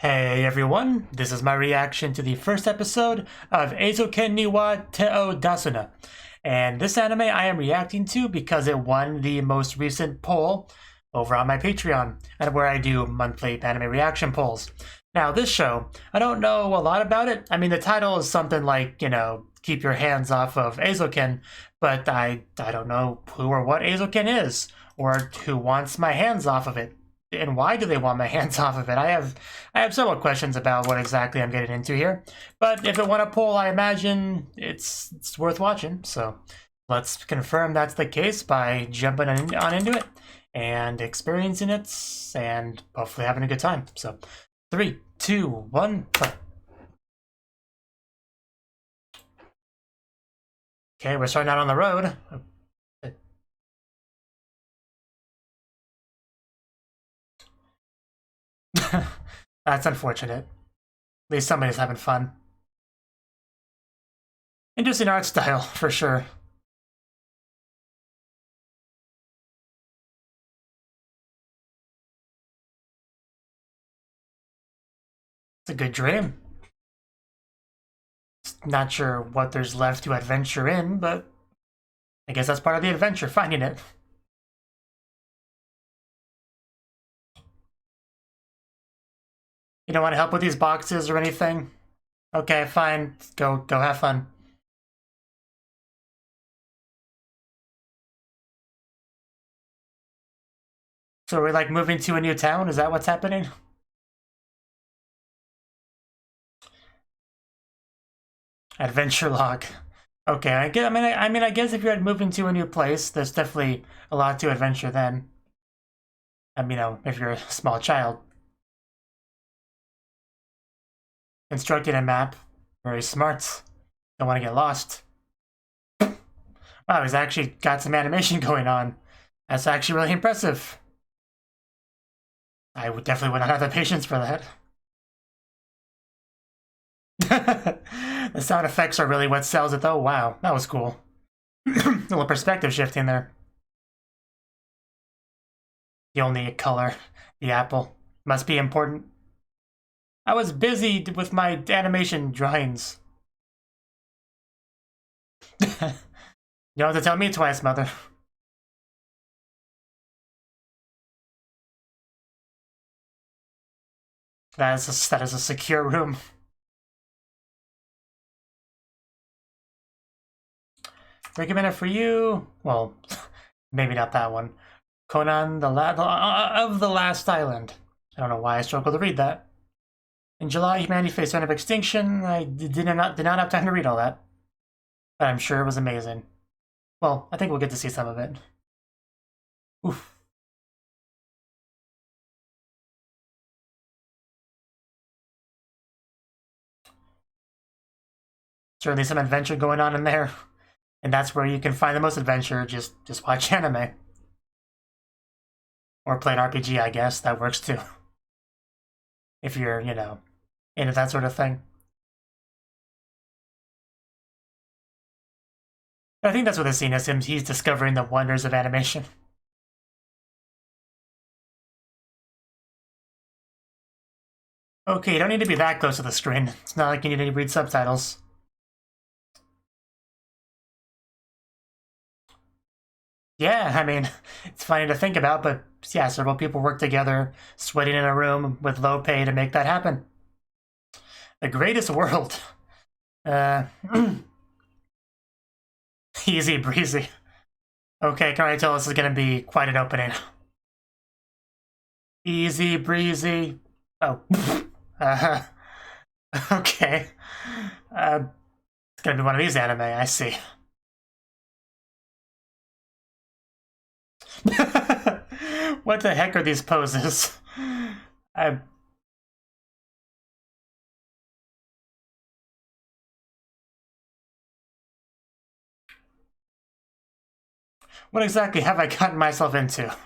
Hey everyone, this is my reaction to the first episode of Eizouken wa Teo Dasuna. And this anime I am reacting to because it won the most recent poll over on my Patreon, and where I do monthly anime reaction polls. Now this show, I don't know a lot about it. I mean, the title is something like, keep your hands off of Eizouken, but I don't know who or what Eizouken is, or who wants my hands off of it. And why do they want my hands off of it? I have several questions about what exactly I'm getting into here. But if it won a poll, I imagine it's worth watching. So let's confirm that's the case by jumping on into it and experiencing it and hopefully having a good time. So 3, 2, 1, play. Okay, we're starting out on the road. That's unfortunate. At least somebody's having fun. Interesting art style, for sure. It's a good dream. Not sure what there's left to adventure in, but I guess that's part of the adventure, finding it. You don't want to help with these boxes or anything? Okay, fine. Go have fun. So we're like moving to a new town? Is that what's happening? Adventure log. Okay, I guess if you're moving to a new place, there's definitely a lot to adventure then. If you're a small child. Constructing a map. Very smart. Don't want to get lost. Wow, he's actually got some animation going on. That's actually really impressive. I definitely would not have the patience for that. The sound effects are really what sells it though. Wow, that was cool. A little perspective shifting there. The only color, the apple, must be important. I was busy with my animation drawings. You don't have to tell me twice, mother. That is a secure room. Recommended for you. Well, maybe not that one. Conan of the Last Island. I don't know why I struggle to read that. In July, humanity faced threat of extinction. I did not have time to read all that, but I'm sure it was amazing. Well, I think we'll get to see some of it. Oof. Certainly some adventure going on in there. And that's where you can find the most adventure. Just watch anime. Or play an RPG, I guess. That works too. If you're, into that sort of thing. But I think that's what the scene is. He's discovering the wonders of animation. Okay, you don't need to be that close to the screen. It's not like you need to read subtitles. Yeah, it's funny to think about, but yeah, several people work together, sweating in a room with low pay to make that happen. The greatest world. Easy breezy. Okay, can I tell this is gonna be quite an opening? Easy breezy. Oh. Okay. It's gonna be one of these anime, I see. What the heck are these poses? What exactly have I gotten myself into?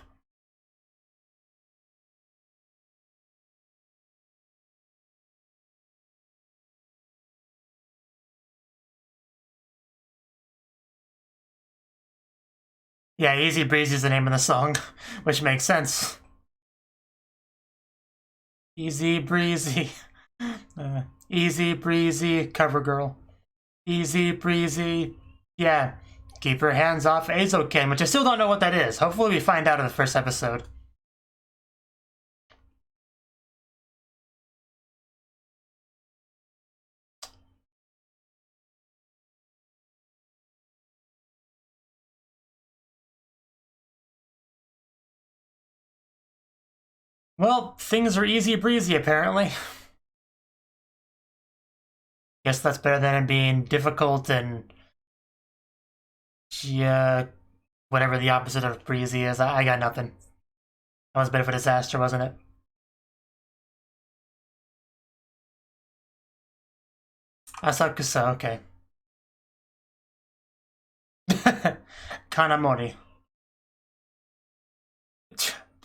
Yeah, Easy Breezy is the name of the song, which makes sense. Easy breezy. Easy breezy, cover girl. Easy breezy. Yeah. Keep your hands off Eizouken, which I still don't know what that is. Hopefully we find out in the first episode. Well, things are easy breezy apparently. Guess that's better than it being difficult and whatever the opposite of breezy is. I got nothing. That was a bit of a disaster, wasn't it? Asakusa, okay. Kanamori.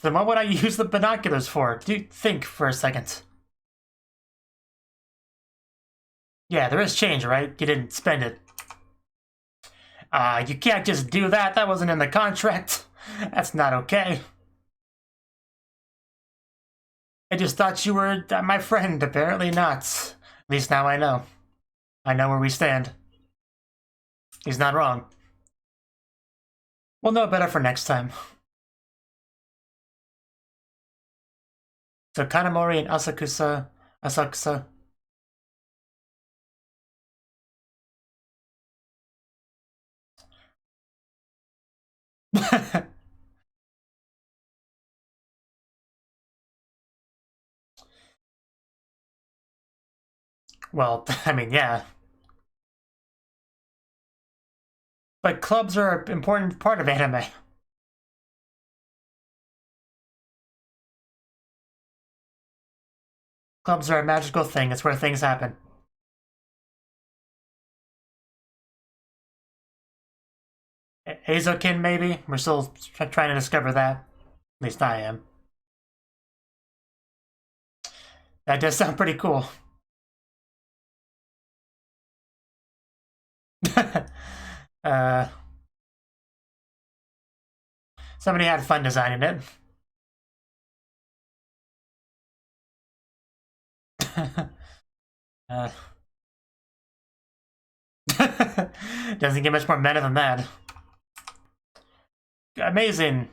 Then what would I use the binoculars for? Do think for a second. Yeah, there is change, right? You didn't spend it. You can't just do that. That wasn't in the contract. That's not okay. I just thought you were my friend. Apparently not. At least now I know. I know where we stand. He's not wrong. We'll know better for next time. So Kanamori and Asakusa. Well, I mean, yeah. But clubs are an important part of anime. Clubs are a magical thing. It's where things happen. Eizouken, maybe? We're still trying to discover that. At least I am. That does sound pretty cool. Somebody had fun designing it. Doesn't get much more meta than that. Amazing.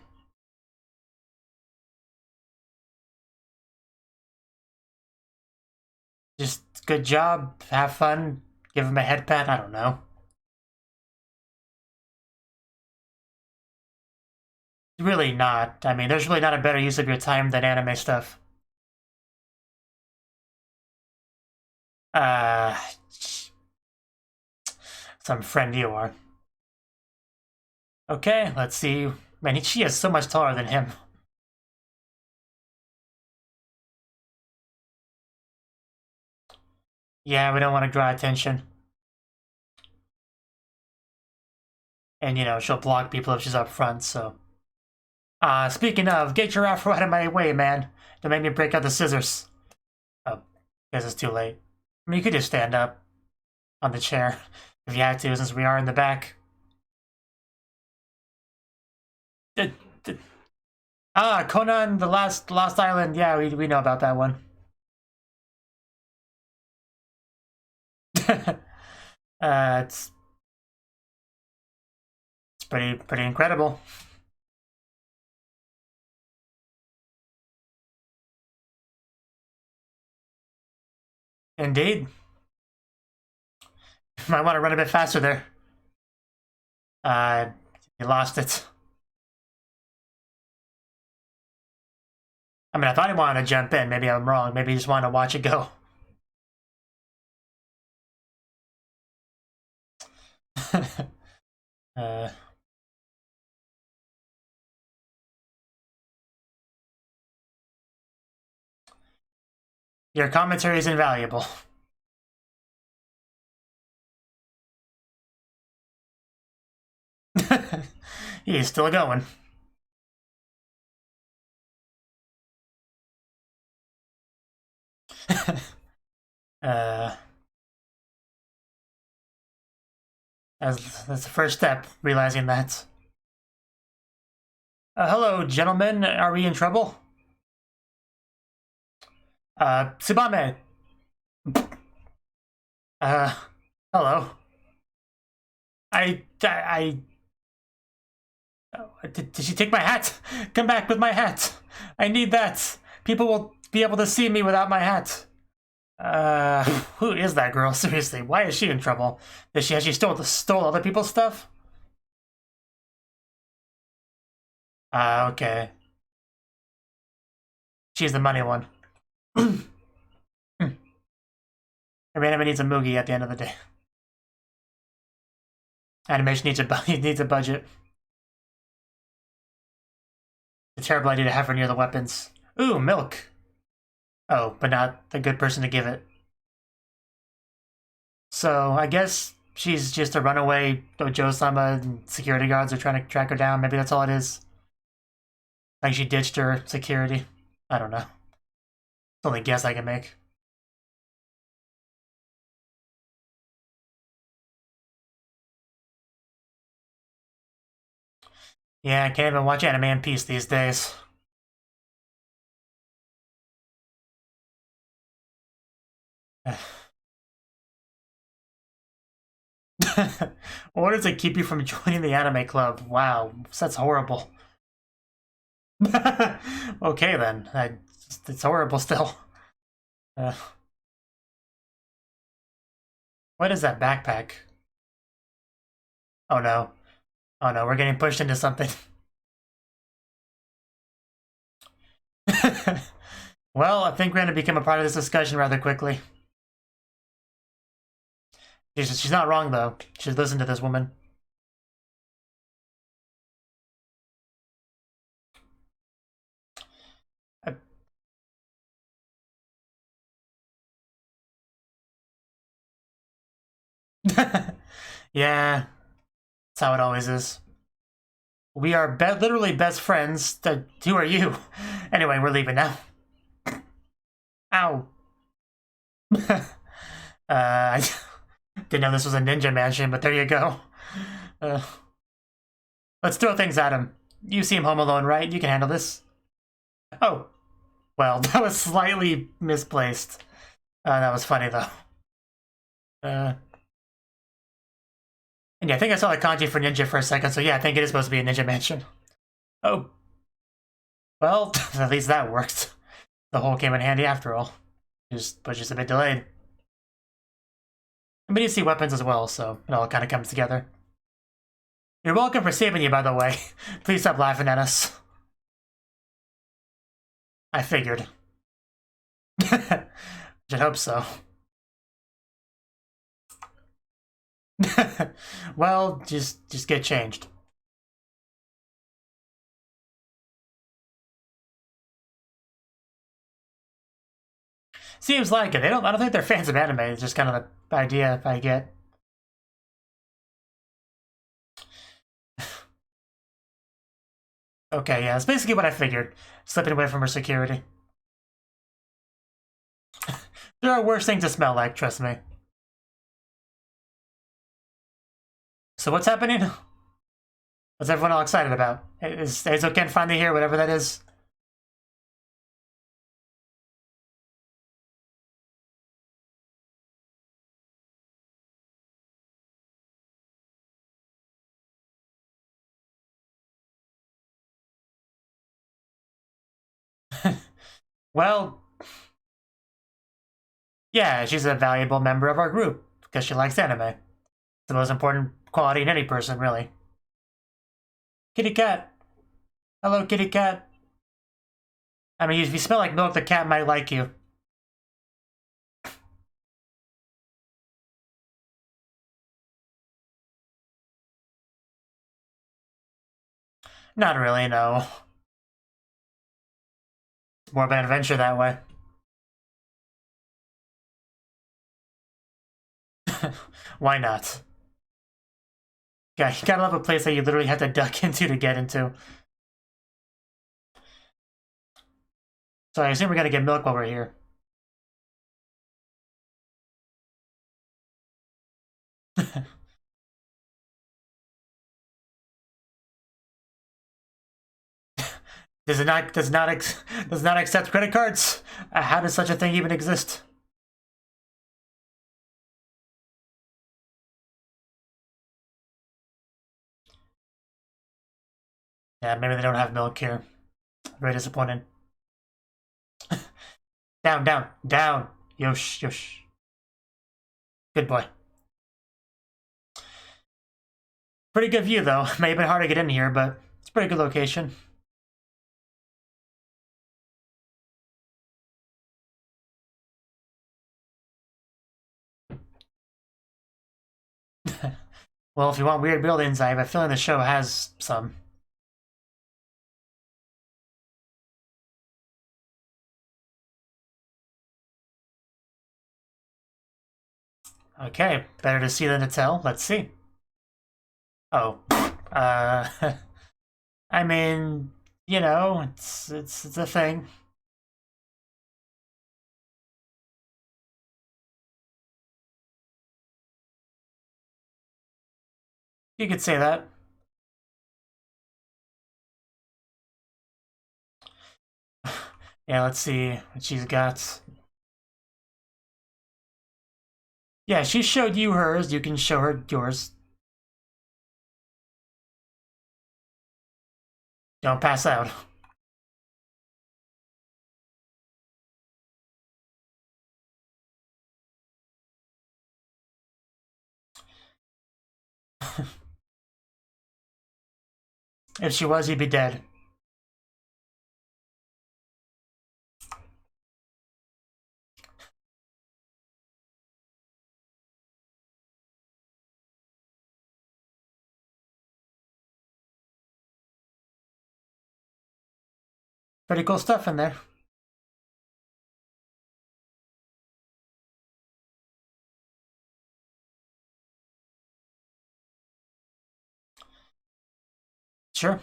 Just good job, have fun, give him a head pat, I don't know. Really not. I mean, there's really not a better use of your time than anime stuff. Some friend you are. Okay, let's see. Man, she is so much taller than him. Yeah, we don't want to draw attention. And, you know, she'll block people if she's up front, so. Speaking of, get your afro out of my way, man. Don't make me break out the scissors. Oh, guess it's too late. I mean, you could just stand up on the chair if you had to, since we are in the back. Conan, the Lost Island. Yeah, we know about that one. It's pretty incredible. Indeed. Might want to run a bit faster there. You lost it. I mean, I thought he wanted to jump in. Maybe I'm wrong. Maybe he just wanted to watch it go. Your commentary is invaluable. He's still going. That's the first step, realizing that. Hello, gentlemen. Are we in trouble? Tsubame. Hello. Did she take my hat? Come back with my hat. I need that. People will be able to see me without my hat. Who is that girl? Seriously, why is she in trouble? Has she stole other people's stuff? Okay. She's the money one. Every anime needs a Mugi at the end of the day. Animation needs a budget. It's a terrible idea to have her near the weapons. Ooh, milk. Oh, but not the good person to give it. So, I guess she's just a runaway dojo-sama and security guards are trying to track her down. Maybe that's all it is. Like she ditched her security. I don't know. It's the only guess I can make. Yeah, I can't even watch anime in peace these days. Or does it keep you from joining the anime club? Wow, that's horrible. Okay then, it's horrible still. What is that backpack? Oh no. Oh no, we're getting pushed into something. Well, I think we're going to become a part of this discussion rather quickly. She's not wrong, though. She's listen to this woman. Yeah, that's how it always is. We are literally best friends. Who are you? Anyway, we're leaving now. Ow. I didn't know this was a ninja mansion, but there you go. Let's throw things at him. You seem home alone, right? You can handle this. Oh. Well, that was slightly misplaced. That was funny, though. And yeah, I think I saw the kanji for ninja for a second, so yeah, I think it is supposed to be a ninja mansion. Oh. Well, at least that worked. The hole came in handy after all. But just a bit delayed. And we need to see weapons as well, so it all kind of comes together. You're welcome for saving you, by the way. Please stop laughing at us. I figured. Should hope so. Well, just get changed. Seems like it. I don't think they're fans of anime. It's just kind of the idea I get. Okay, yeah, that's basically what I figured. Slipping away from her security. There are worse things to smell like, trust me. So what's happening? What's everyone all excited about? Is Eizouken finally here, whatever that is? Well, yeah, she's a valuable member of our group because she likes anime. It's the most important quality in any person, really. Kitty cat. Hello, kitty cat. I mean, if you smell like milk, the cat might like you. Not really, no. It's more of an adventure that way. Why not? Yeah, you gotta love a place that you literally have to duck into to get into. So I assume we're gonna get milk while we're here. does not accept credit cards? How does such a thing even exist? Yeah, maybe they don't have milk here. Very disappointed. Down, down, down. Yosh, yosh. Good boy. Pretty good view, though. May have been hard to get in here, but it's a pretty good location. Well, if you want weird buildings, I have a feeling the show has some. Okay, better to see than to tell. Let's see. Oh, I mean, you know, it's a thing. You could say that. Yeah, let's see what she's got. Yeah, she showed you hers. You can show her yours. Don't pass out. If she was, he'd be dead. Pretty cool stuff in there. Sure.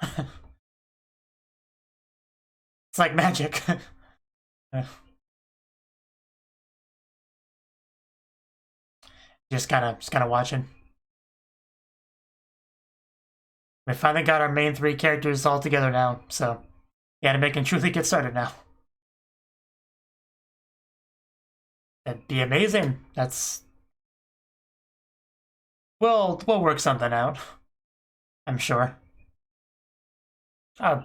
It's like magic. Just kind of watching. We finally got our main three characters all together now, so yeah, anime can truly get started now. That'd be amazing. We'll work something out. I'm sure. Oh,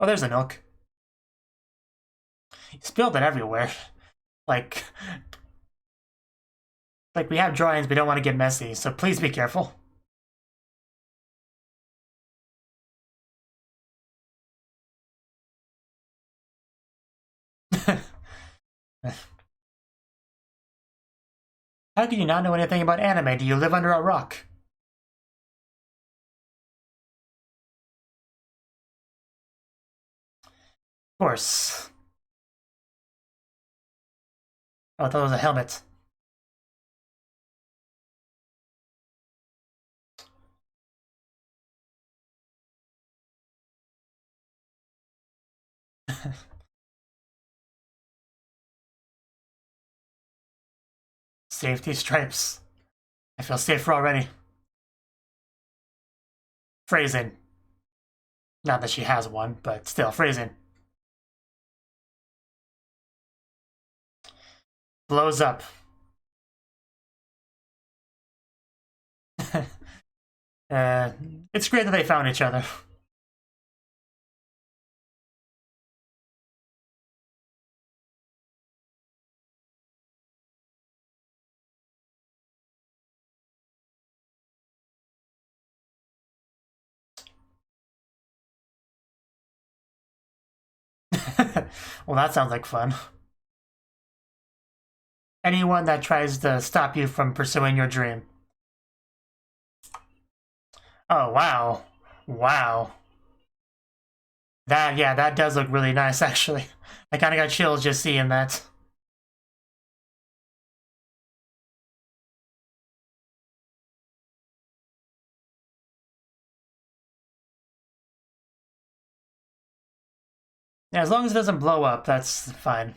there's a Nook. You spilled it everywhere. Like, we have drawings, we don't want to get messy, so please be careful. How can you not know anything about anime? Do you live under a rock? Of course. Oh, that was a helmet. Safety stripes. I feel safer already. Phrasing. Not that she has one, but still, phrasing. Blows up. It's great that they found each other. Well, that sounds like fun. Anyone that tries to stop you from pursuing your dream. Oh, wow. Wow. Yeah, that does look really nice, actually. I kind of got chills just seeing that. Yeah, as long as it doesn't blow up, that's fine.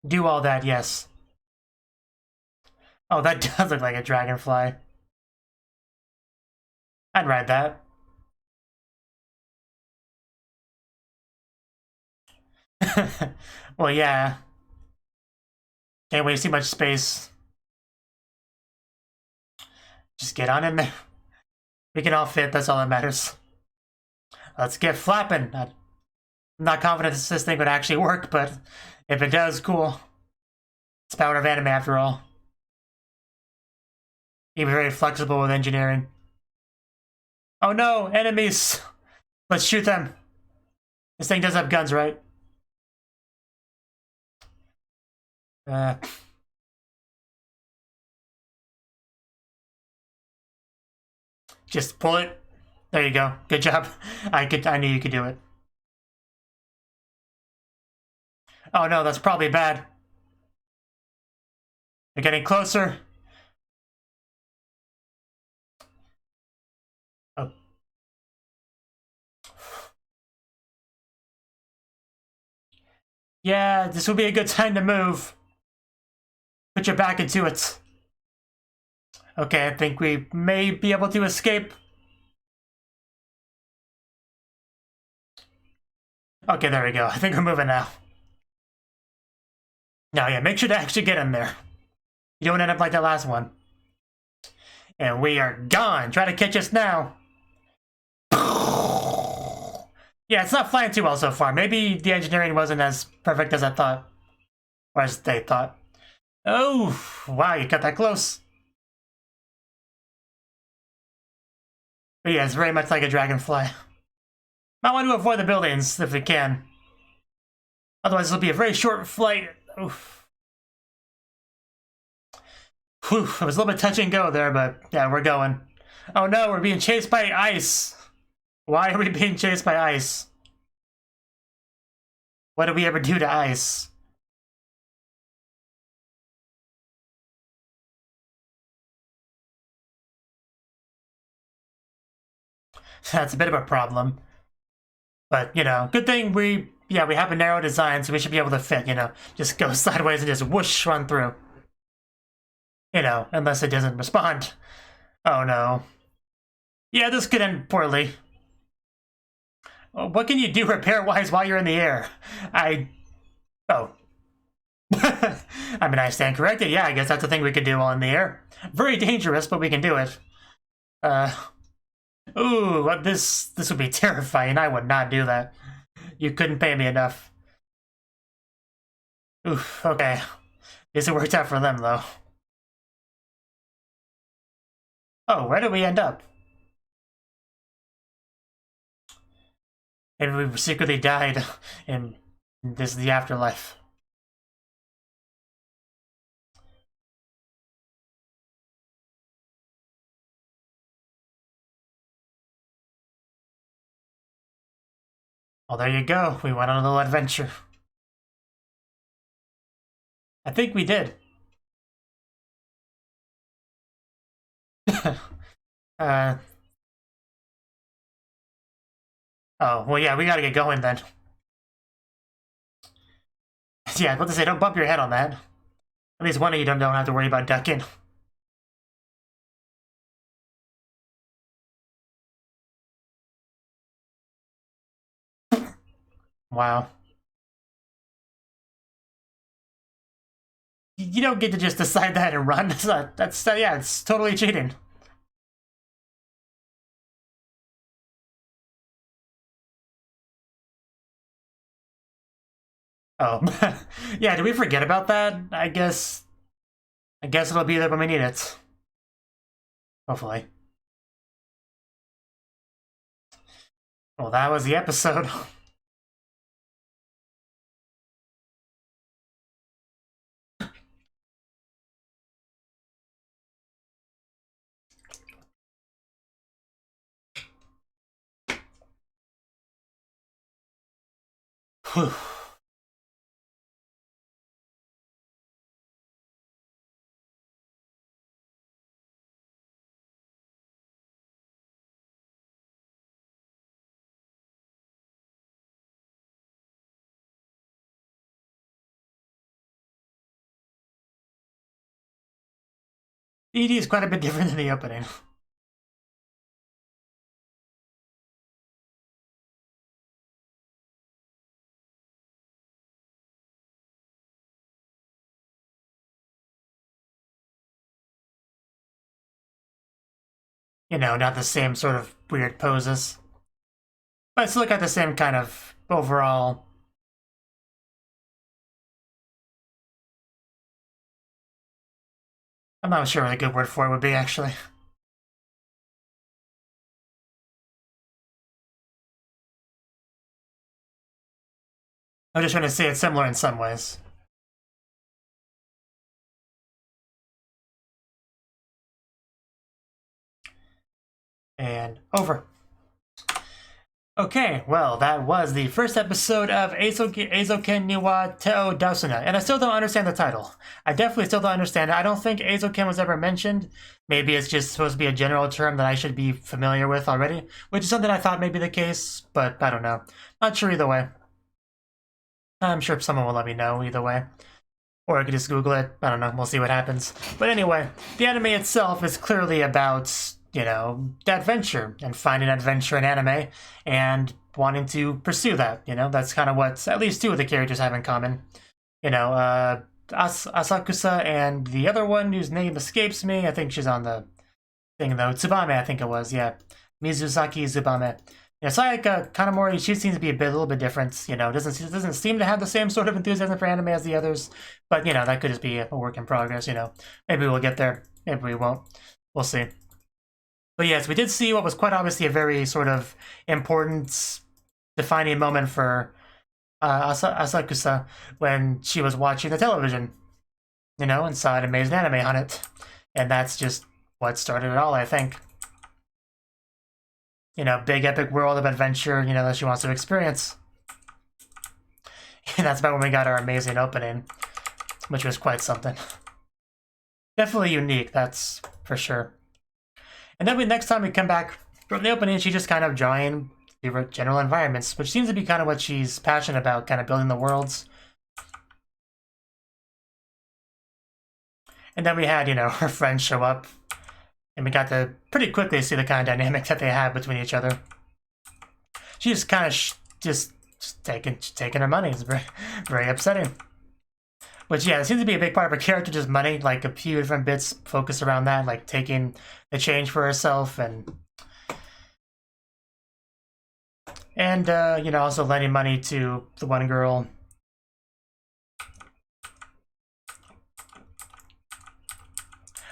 do all that, yes. Oh, that does look like a dragonfly. I'd ride that. Well, yeah. Can't wait to see much space. Just get on in there. We can all fit, that's all that matters. Let's get flapping. I'm not confident this thing would actually work, but if it does, cool. It's power of anime after all. Even very flexible with engineering. Oh no, enemies! Let's shoot them. This thing does have guns, right? Just pull it. There you go. Good job. I knew you could do it. Oh no, that's probably bad. They're getting closer. Oh. Yeah, this would be a good time to move. Put your back into it. Okay, I think we may be able to escape. Okay, there we go. I think we're moving now. Now, yeah, make sure to actually get in there. You don't end up like that last one. And we are gone. Try to catch us now. Yeah, it's not flying too well so far. Maybe the engineering wasn't as perfect as I thought. Or as they thought. Oh, wow, you got that close. But yeah, it's very much like a dragonfly. I want to avoid the buildings if we can. Otherwise, it'll be a very short flight. Oof. Whew, it was a little bit touch and go there, but yeah, we're going. Oh no, we're being chased by ice. Why are we being chased by ice? What did we ever do to ice? That's a bit of a problem. But, you know, good thing we have a narrow design, so we should be able to fit, you know. Just go sideways and just whoosh, run through. You know, unless it doesn't respond. Oh no. Yeah, this could end poorly. What can you do repair-wise while you're in the air? Oh. I mean, I stand corrected. Yeah, I guess that's the thing we could do while in the air. Very dangerous, but we can do it. Ooh, this would be terrifying. I would not do that. You couldn't pay me enough. Oof, okay. Guess it worked out for them, though. Oh, where did we end up? Maybe we secretly died in this the afterlife. Well, there you go. We went on a little adventure. I think we did. Oh, well, yeah, we gotta get going then. Yeah, I was about to say, don't bump your head on that. At least one of you don't have to worry about ducking. Wow. You don't get to just decide that and run. Yeah, it's totally cheating. Oh, yeah. Did we forget about that? I guess it'll be there when we need it. Hopefully. Well, that was the episode. Whew. ED is quite a bit different than the opening. You know, not the same sort of weird poses. But still got the same kind of overall. I'm not sure what a good word for it would be, actually. I'm just trying to say it's similar in some ways. And over. Okay, well, that was the first episode of Eizouken ni wa Teo Dasuna, and I still don't understand the title. I definitely still don't understand it. I don't think Eizouken was ever mentioned. Maybe it's just supposed to be a general term that I should be familiar with already, which is something I thought may be the case, but I don't know. Not sure either way. I'm sure someone will let me know either way. Or I could just Google it. I don't know, we'll see what happens. But anyway, the anime itself is clearly about, you know, adventure and finding adventure in anime and wanting to pursue that. You know, that's kind of what at least two of the characters have in common. You know, Asakusa and the other one whose name escapes me. I think she's on the thing though. Tsubame, I think it was, yeah. Mizusaki Tsubame. You know, Sayaka kind of more. She seems to be a little bit different. You know, doesn't seem to have the same sort of enthusiasm for anime as the others. But you know, that could just be a work in progress. You know, maybe we'll get there. Maybe we won't. We'll see. But yes, we did see what was quite obviously a very sort of important defining moment for Asakusa when she was watching the television. You know, and saw an amazing anime on it, and that's just what started it all, I think. You know, big epic world of adventure, you know, that she wants to experience. And that's about when we got our amazing opening, which was quite something. Definitely unique, that's for sure. And then next time we come back from the opening, she's just kind of drawing the general environments, which seems to be kind of what she's passionate about, kind of building the worlds. And then we had, you know, her friends show up. And we got to pretty quickly see the kind of dynamic that they have between each other. She's just kind of just taking her money. It's very, very upsetting. Which, yeah, it seems to be a big part of her character, just money. Like, a few different bits focus around that, like taking the change for herself and you know, also lending money to the one girl.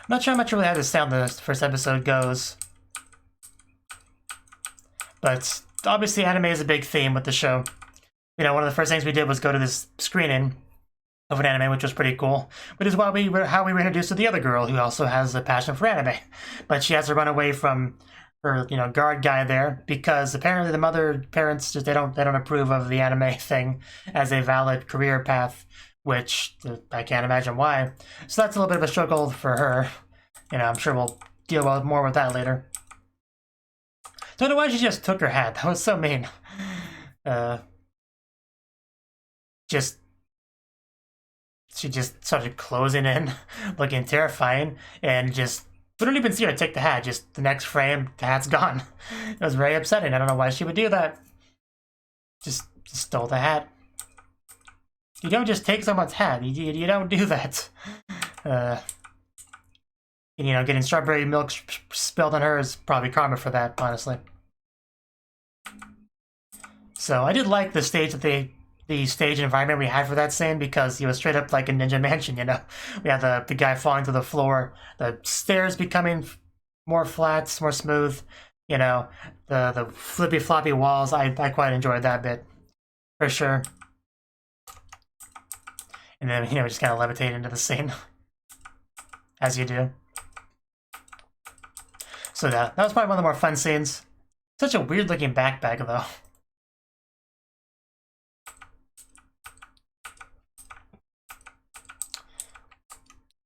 I'm not sure how much really how the sound the first episode goes. But obviously anime is a big theme with the show. You know, one of the first things we did was go to this screening of an anime, which was pretty cool. Which is how we were introduced to the other girl who also has a passion for anime. But she has to run away from her, you know, guard guy there because apparently the parents just they don't approve of the anime thing as a valid career path. Which I can't imagine why. So that's a little bit of a struggle for her. You know, I'm sure we'll deal more with that later. Don't know why she just took her hat. That was so mean. She just started closing in, looking terrifying, and we don't even see her take the hat. Just the next frame, the hat's gone. It was very upsetting. I don't know why she would do that. Just stole the hat. You don't just take someone's hat. You don't do that. And, you know, getting strawberry milk spilled on her is probably karma for that, honestly. So I did like the stage that the stage environment we had for that scene because he was straight up like a ninja mansion. You know, we had the guy falling to the floor, the stairs becoming more flat, more smooth. You know, the flippy floppy walls. I quite enjoyed that bit for sure. And then, you know, just kind of levitate into the scene. As you do. So that was probably one of the more fun scenes. Such a weird looking backpack, though.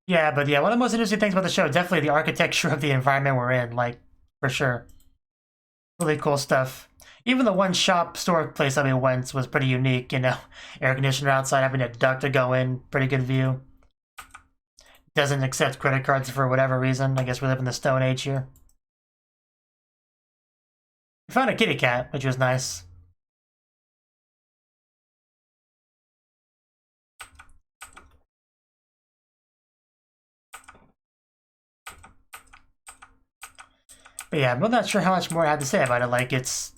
Yeah, but yeah, one of the most interesting things about the show, definitely the architecture of the environment we're in, like, for sure. Really cool stuff. Even the one store place that we went was pretty unique, you know. Air conditioner outside, having a duct to go in, pretty good view. doesn't accept credit cards for whatever reason. I guess we live in the Stone Age here. We found a kitty cat, which was nice. But yeah, I'm not sure how much more I have to say about it. Like, it's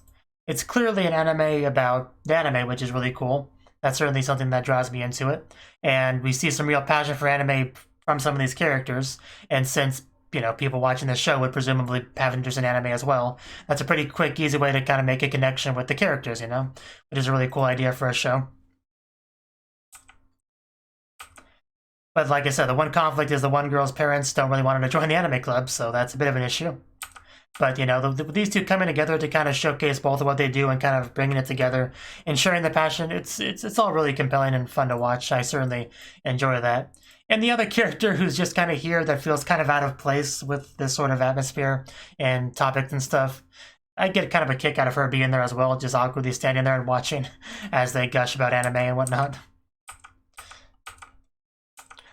clearly an anime about the anime, which is really cool. That's certainly something that draws me into it. And we see some real passion for anime from some of these characters. And since, you know, people watching this show would presumably have interest in anime as well, that's a pretty quick, easy way to kind of make a connection with the characters, you know? Which is a really cool idea for a show. But like I said, the one conflict is the one girl's parents don't really want her to join the anime club, so that's a bit of an issue. But, you know, these two coming together to kind of showcase both of what they do and kind of bringing it together and sharing the passion, it's all really compelling and fun to watch. I certainly enjoy that. And the other character who's just kind of here that feels kind of out of place with this sort of atmosphere and topics and stuff, I get kind of a kick out of her being there as well, just awkwardly standing there and watching as they gush about anime and whatnot.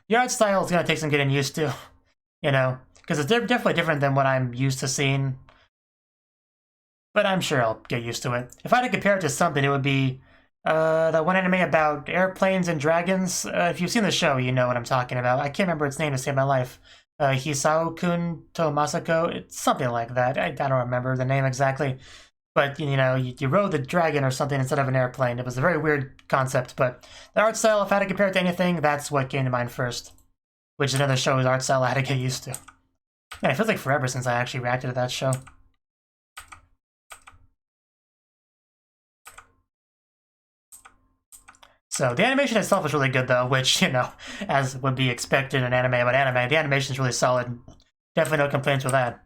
The art style is going to take some getting used to, you know, because it's definitely different than what I'm used to seeing. But I'm sure I'll get used to it. If I had to compare it to something, it would be that one anime about airplanes and dragons. If you've seen the show, you know what I'm talking about. I can't remember its name to save my life. Eizouken to Masako. It's something like that. I don't remember the name exactly. But, you know, you rode the dragon or something instead of an airplane. It was a very weird concept. But the art style, if I had to compare it to anything, that's what came to mind first. Which is another show's art style I had to get used to. Man, it feels like forever since I actually reacted to that show. So the animation itself is really good though, which, you know, as would be expected in an anime about anime, the animation is really solid. Definitely no complaints with that.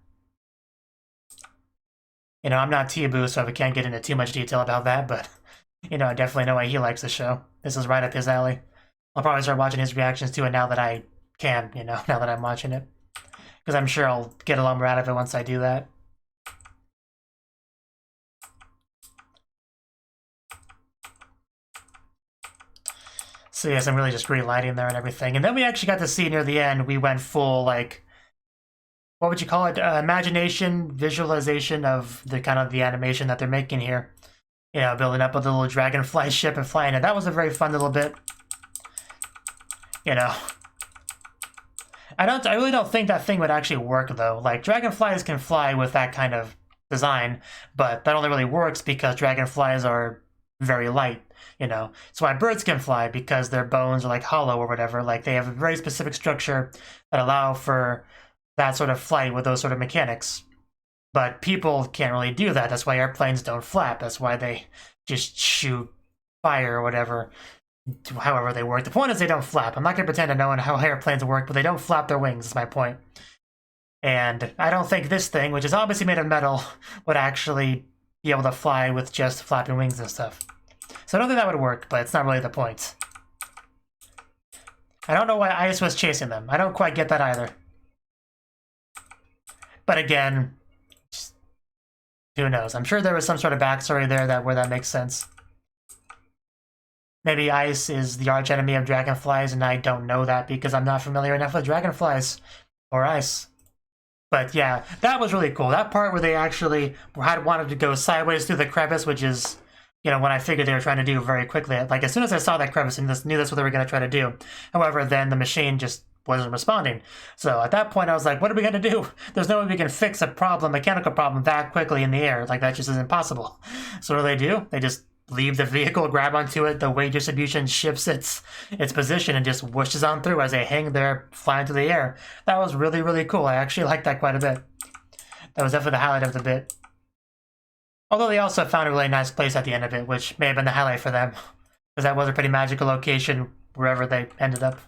You know, I'm not Tiago, so I can't get into too much detail about that, but, you know, I definitely know why he likes the show. This is right up his alley. I'll probably start watching his reactions to it now that I can, you know, now that I'm watching it. Because I'm sure I'll get a lot more out of it once I do that. So yes, I'm really just great lighting there and everything. And then we actually got to see near the end, we went full, like, what would you call it? Imagination, visualization of the kind of the animation that they're making here. You know, building up a little dragonfly ship and flying it. That was a very fun little bit. You know. I really don't think that thing would actually work though. Like, dragonflies can fly with that kind of design, but that only really works because dragonflies are very light, you know. It's why birds can fly, because their bones are like hollow or whatever. Like, they have a very specific structure that allow for that sort of flight with those sort of mechanics. But people can't really do that. That's why airplanes don't flap. That's why they just shoot fire or whatever. However they work. The point is they don't flap. I'm not going to pretend to know how airplanes work, but they don't flap their wings, is my point. And I don't think this thing, which is obviously made of metal, would actually be able to fly with just flapping wings and stuff. So I don't think that would work, but it's not really the point. I don't know why Ice was chasing them. I don't quite get that either. But again, who knows? I'm sure there was some sort of backstory there where that makes sense. Maybe Ice is the arch enemy of dragonflies, and I don't know that because I'm not familiar enough with dragonflies or ice. But yeah, that was really cool. That part where they actually wanted to go sideways through the crevice, which is, you know, what I figured they were trying to do very quickly. Like, as soon as I saw that crevice, I knew that's what they were going to try to do. However, then the machine just wasn't responding. So at that point, I was like, what are we going to do? There's no way we can fix a mechanical problem that quickly in the air. Like, that just isn't possible. So what do? They just leave the vehicle, grab onto it, the weight distribution shifts its position and just whooshes on through as they hang there, flying through the air. That was really, really cool. I actually liked that quite a bit. That was definitely the highlight of the bit. Although they also found a really nice place at the end of it, which may have been the highlight for them. Because that was a pretty magical location wherever they ended up.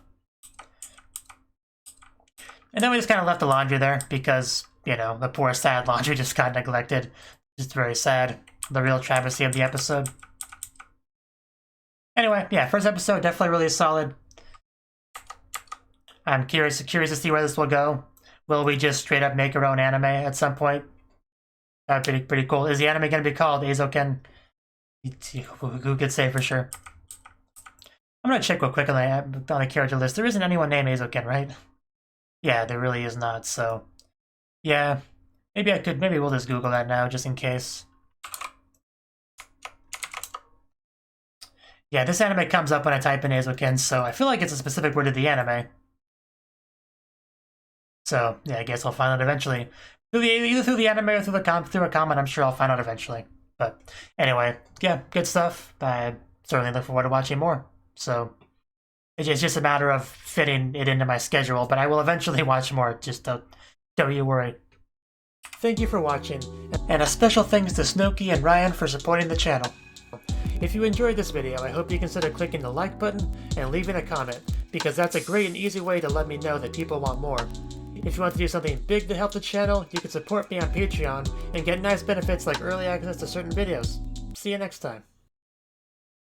And then we just kind of left the laundry there because, you know, the poor sad laundry just got neglected. Just very sad. The real travesty of the episode. Anyway, yeah, first episode, definitely really solid. I'm curious to see where this will go. Will we just straight up make our own anime at some point? That'd be pretty cool. Is the anime going to be called Eizouken? Who could say for sure? I'm going to check real quick on the character list. There isn't anyone named Eizouken, right? Yeah, there really is not, so... Yeah, maybe we'll just Google that now, just in case. Yeah, this anime comes up when I type in Eizouken, so I feel like it's a specific word of the anime. So, yeah, I guess I'll find out eventually. Either through the anime or through a comment, I'm sure I'll find out eventually. But anyway, yeah, good stuff. I certainly look forward to watching more. So, it's just a matter of fitting it into my schedule, but I will eventually watch more, just don't you worry. Thank you for watching, and a special thanks to Cnouki and Ryan for supporting the channel. If you enjoyed this video, I hope you consider clicking the like button and leaving a comment, because that's a great and easy way to let me know that people want more. If you want to do something big to help the channel, you can support me on Patreon and get nice benefits like early access to certain videos. See you next time.